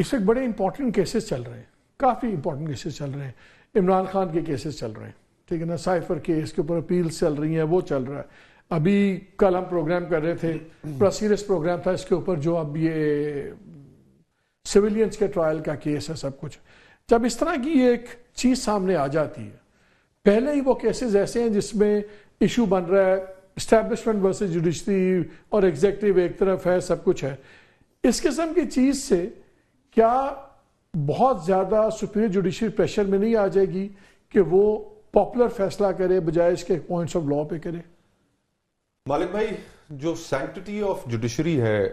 اس وقت بڑے important cases چل رہے ہیں, کافی امپورٹنٹ کیسز چل رہے ہیں. عمران خان کے کیسز چل رہے ہیں, ٹھیک ہے نا, سائفر کیس کے اوپر اپیلز چل رہی ہیں, وہ چل رہا ہے. ابھی کل ہم پروگرام کر رہے تھے, بڑا سیریس پروگرام تھا اس کے اوپر, جو اب یہ سویلینز کے ٹرائل کا کیس ہے, سب کچھ. جب اس طرح کی ایک چیز سامنے آ جاتی ہے, پہلے ہی وہ کیسز ایسے ہیں جس میں ایشو بن رہا ہے اسٹیبلشمنٹ ورسز جوڈیشری اور ایگزیکٹو ایک طرف ہے, سب کچھ ہے. اس قسم کی چیز سے کیا بہت زیادہ سپیریئر جوڈیشری پریشر میں نہیں آ جائے گی کہ وہ پاپولر فیصلہ کرے بجائے اس کے پوائنٹس آف لا پہ کرے؟ مالک بھائی, جو سینکٹیٹی آف جوڈیشری ہے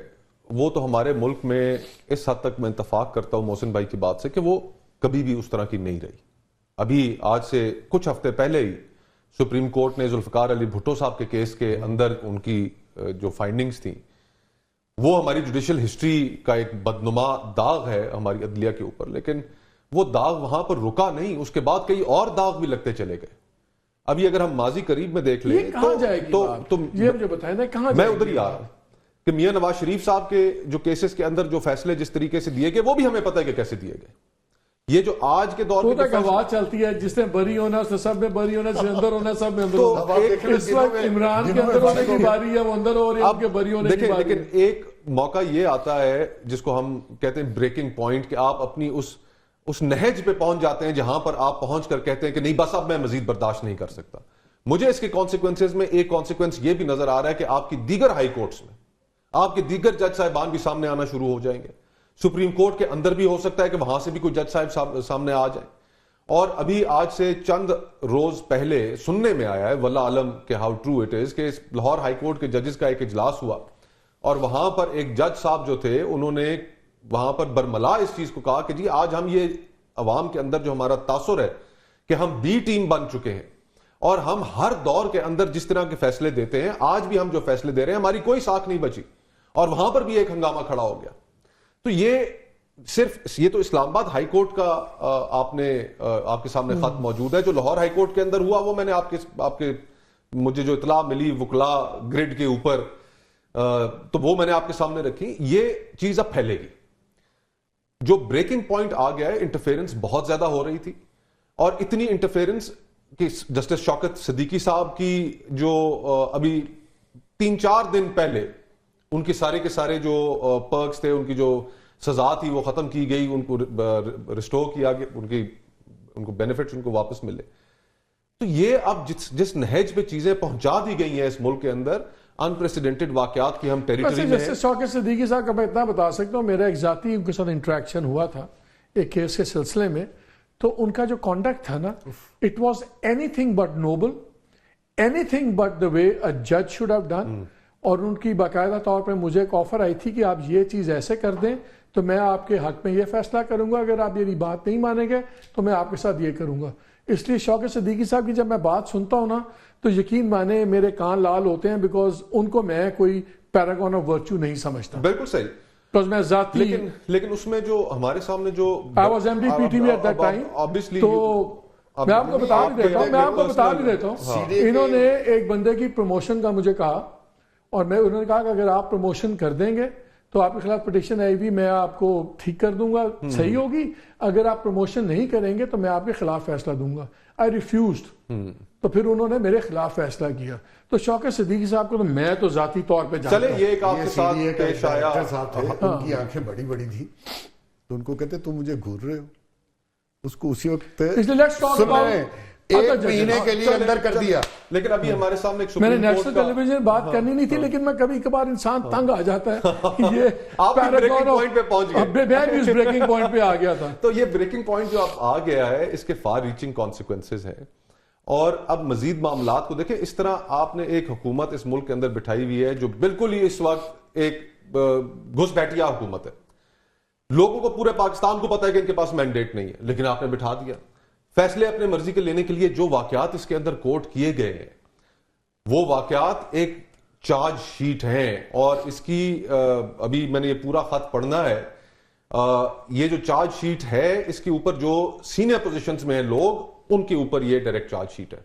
وہ تو ہمارے ملک میں اس حد تک میں اتفاق کرتا ہوں محسن بھائی کی بات سے کہ وہ کبھی بھی اس طرح کی نہیں رہی. ابھی آج سے کچھ ہفتے پہلے ہی سپریم کورٹ نے ذوالفقار علی بھٹو صاحب کے کیس کے اندر ان کی جو فائنڈنگز تھیں وہ ہماری جوڈیشل ہسٹری کا ایک بدنما داغ ہے ہماری عدلیہ کے اوپر, لیکن وہ داغ وہاں پر رکا نہیں, اس کے بعد کئی اور داغ بھی لگتے چلے گئے. ابھی اگر ہم ماضی قریب میں دیکھ لیں تو یہ مجھے بتائیں نا کہاں میں ادھر ہی آ رہا ہوں کہ میاں نواز شریف صاحب کے جو کیسز کے اندر جو فیصلے جس طریقے سے دیے گئے وہ بھی ہمیں پتہ ہے کہ کیسے دیے گئے. یہ جو آج کے دور میں آواز چلتی ہے جس نے بری ہونا اس نے سب میں بری ہونا, جس نے اندر ہونا سب میں اندر ہونا. اس وقت عمران کے اندر ہونے کی باری ہے, وہ اندر ہو رہے ہیں, ان کے بری ہونے کی باری. لیکن ایک موقع یہ آتا ہے جس کو ہم کہتے ہیں بریکنگ پوائنٹ, کہ آپ اپنی اس نہج پہ پہنچ جاتے ہیں جہاں پر آپ پہنچ کر کہتے ہیں کہ نہیں بس اب میں مزید برداشت نہیں کر سکتا. مجھے اس کے کانسیکوینسز میں ایک کانسیکوینس یہ بھی نظر آ رہا ہے کہ آپ کی دیگر ہائی کورٹس میں آپ کے دیگر جج صاحبان بھی سامنے آنا شروع ہو جائیں گے. سپریم کورٹ کے اندر بھی ہو سکتا ہے کہ وہاں سے بھی کوئی جج صاحب سامنے آ جائیں. اور ابھی آج سے چند روز پہلے سننے میں آیا ہے, واللہ عالم کہ ہاؤ ٹرو اٹ از, کہ لاہور ہائی کورٹ کے ججز کا ایک اجلاس ہوا اور وہاں پر ایک جج صاحب جو تھے انہوں نے وہاں پر برملا اس چیز کو کہا کہ جی آج ہم یہ عوام کے اندر جو ہمارا تاثر ہے کہ ہم بی ٹیم بن چکے ہیں اور ہم ہر دور کے اندر جس طرح کے فیصلے دیتے ہیں آج بھی ہم جو فیصلے دے رہے ہیں ہماری کوئی ساکھ نہیں بچی. اور وہاں پر بھی ایک ہنگامہ کھڑا ہو گیا. تو یہ تو اسلام آباد ہائی کورٹ کا آپ کے سامنے خط موجود ہے. جو لاہور ہائی کورٹ کے اندر ہوا وہ میں نے آپ کے مجھے جو اطلاع ملی وکلا گریڈ کے اوپر, تو وہ میں نے آپ کے سامنے رکھی. یہ چیز اب پھیلے گی. جو بریکنگ پوائنٹ آ گیا ہے, انٹرفیرنس بہت زیادہ ہو رہی تھی, اور اتنی انٹرفیرنس کہ جسٹس شوکت صدیقی صاحب کی جو ابھی 3-4 دن پہلے ان کے سارے جو پرکس تھے, ان کی جو سزا تھی وہ ختم کی گئی, ان کو ریسٹور کیا گیا, ان کو بینیفٹس ان کو واپس ملے. تو یہ اب جس نہج پہ چیزیں پہنچا دی گئی ہیں اس ملک کے اندر, انپریسیڈنٹڈ واقعات کی ہم ٹیریٹری میں ہیں. جسٹس شوکت صدیقی صاحب کا میں اتنا بتا سکتا ہوں, میرا ایک ذاتی ان کے ساتھ انٹریکشن ہوا تھا ایک کیس کے سلسلے میں, تو ان کا جو کانڈکٹ تھا نا, it was anything but noble, anything but the way a جج شوڈ ہیو ڈن. اور ان کی باقاعدہ طور پہ مجھے ایک آفر آئی تھی کہ آپ یہ چیز ایسے کر دیں تو میں آپ کے حق میں یہ فیصلہ کروں گا, اگر آپ میری بات نہیں مانیں گے تو میں آپ کے ساتھ یہ کروں گا. اس لیے شوکت صدیقی صاحب کی جب میں بات سنتا ہوں نا تو یقین مانے میرے کان لال ہوتے ہیں, بیکاز ان کو میں کوئی پیراگون آف ورچو نہیں سمجھتا. بالکل صحیح. میں ذاتی لیکن اس میں جو ہمارے سامنے جو I was MD PTV at that time, تو میں آپ کو بتا بھی دیتا ہوں, انہوں نے ایک بندے کی پروموشن کا مجھے کہا, اور انہوں نے کہا کہ اگر آپ پروموشن کر دیں گے تو آپ کے خلاف پٹیشن آئی ہوئی, میں آپ کو ٹھیک کر دوں گا, صحیح ہوگی. اگر آپ پروموشن نہیں کریں گے تو میں آپ کے خلاف فیصلہ دوں گا. آئی ریفیوزڈ. تو پھر انہوں نے میرے خلاف فیصلہ کیا. تو شوکت صدیقی صاحب کو تو میں تو ذاتی طور پہ جانتا ہوں. چلے یہ ایک آپ کے ساتھ پیش آیا, ان کی آنکھیں بڑی بڑی تھی تو ان کو کہتے تم مجھے گھور رہے ہو. اس کو اسی وقت ایک مہینے کے لیے اندر کر دیا. لیکن ابھی ہمارے سامنے میں نے نیشنل ٹیلی ویژن بات کرنی نہیں تھی, لیکن میں کبھی کبھار انسان تنگ آ جاتا ہے. یہ آپ بریکنگ پوائنٹ پہ پہنچ گئے, میں بھی اس بریکنگ پوائنٹ پہ آ گیا تھا. تو یہ بریکنگ پوائنٹ جو آپ آ گیا ہے اس کے فار ریچنگ کانسیکوینسز ہیں. اور اب مزید معاملات کو دیکھیں, اس طرح آپ نے ایک حکومت اس ملک کے اندر بٹھائی ہوئی ہے جو بالکل ہی اس وقت ایک گھس بیٹھیا حکومت ہے. لوگوں کو پورے پاکستان کو پتا ہے کہ ان کے پاس مینڈیٹ نہیں ہے, لیکن آپ نے بٹھا دیا. فیصلے اپنے مرضی کے لینے کے لیے جو واقعات اس کے اندر کوٹ کیے گئے ہیں وہ واقعات ایک چارج شیٹ ہیں, اور اس کی ابھی میں نے یہ پورا خط پڑھنا ہے. یہ جو چارج شیٹ ہے اس کے اوپر جو سینئر پوزیشنز میں ہیں لوگ, ان کے اوپر یہ ڈائریکٹ چارج شیٹ ہے.